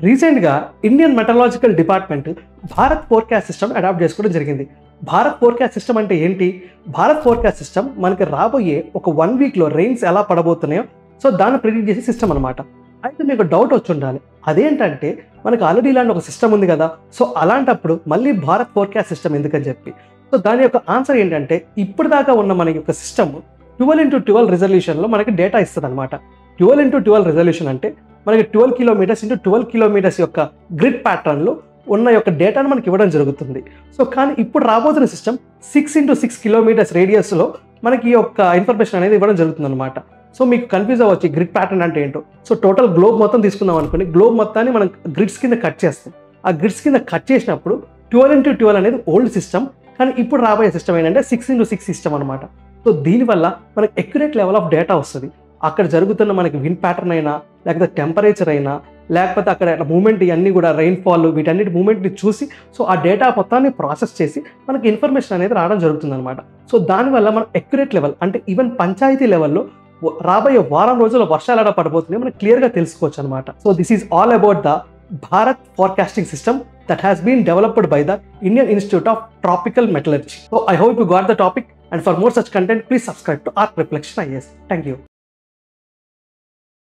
రీసెంట్గా Indian మెటలాజికల్ department Bharat forecast system adapt చేసుకోవడం జరిగింది. భారత్ ఫోర్కాస్ట్ సిస్టమ్ అంటే ఏంటి? భారత్ ఫోర్కాస్ట్ సిస్టమ్ మనకి రాబోయే ఒక 1 వీక్లో రెయిన్స్ ఎలా పడబోతున్నాయో సో దాన్ని ప్రిడిక్ట్ చేసే సిస్టమ్ అనమాట. అయితే మీకు డౌట్ వచ్చి ఉండాలి, అదేంటంటే మనకు ఆల్రెడీ ఇలాంటి ఒక సిస్టమ్ ఉంది కదా, సో అలాంటప్పుడు మళ్ళీ భారత్ ఫోర్కాస్ట్ సిస్టమ్ ఎందుకని చెప్పి. సో దాని యొక్క ఆన్సర్ ఏంటంటే ఇప్పుడు దాకా ఉన్న మన యొక్క సిస్టమ్ 12x12 రిజల్యూషన్లో మనకి డేటా ఇస్తుంది అనమాట. 12x12 రిజల్యూషన్ అంటే మనకి 12 కిలోమీటర్స్ ఇంటూ 12 కిలోమీటర్స్ యొక్క గ్రిడ్ ప్యాటర్న్లో ఉన్న యొక్క డేటాను మనకి ఇవ్వడం జరుగుతుంది. సో కానీ ఇప్పుడు రాబోతున్న సిస్టమ్ 6x6 కిలోమీటర్స్ రేడియస్లో మనకి ఈ యొక్క ఇన్ఫర్మేషన్ అనేది ఇవ్వడం జరుగుతుంది అనమాట. సో మీకు కన్ఫ్యూజ్ అవ్వచ్చు గ్రిడ్ ప్యాటర్న్ అంటే ఏంటో. సో టోటల్ గ్లోబ్ మొత్తం తీసుకుందాం అనుకోండి, గ్లోబ్ మొత్తాన్ని మనం గ్రిడ్స్ కింద కట్ చేస్తాం. ఆ గ్రిడ్స్ కింద కట్ చేసినప్పుడు 12x12 అనేది ఓల్డ్ సిస్టమ్, కానీ ఇప్పుడు రాబోయే సిస్టమ్ ఏంటంటే 6x6 సిస్టమ్ అనమాట. సో దీనివల్ల మనకి అక్యురేట్ లెవెల్ ఆఫ్ డేటా వస్తుంది. అక్కడ జరుగుతున్న మనకి విండ్ ప్యాటర్న్ అయినా, లేకపోతే టెంపరేచర్ అయినా, లేకపోతే అక్కడ మూమెంట్ ఇవన్నీ కూడా రెయిన్ఫాల్ వీటన్నిటి మూమెంట్ని చూసి సో ఆ డేటా మొత్తాన్ని ప్రాసెస్ చేసి మనకి ఇన్ఫర్మేషన్ అనేది రావడం జరుగుతుంది అనమాట. సో దానివల్ల మనం అక్యురేట్ లెవెల్ అంటే ఈవెన్ పంచాయతీ లెవెల్లో రాబోయే వారం రోజుల్లో వర్షాలు ఎలా పడబోతున్నాయి మనం క్లియర్గా తెలుసుకోవచ్చు అనమాట. So this is all about the Bharat forecasting system that has been developed by the Indian Institute of Tropical Metallurgy. So I hope you got the topic, and for more such content please subscribe to Arc Reflection IAS. Thank you.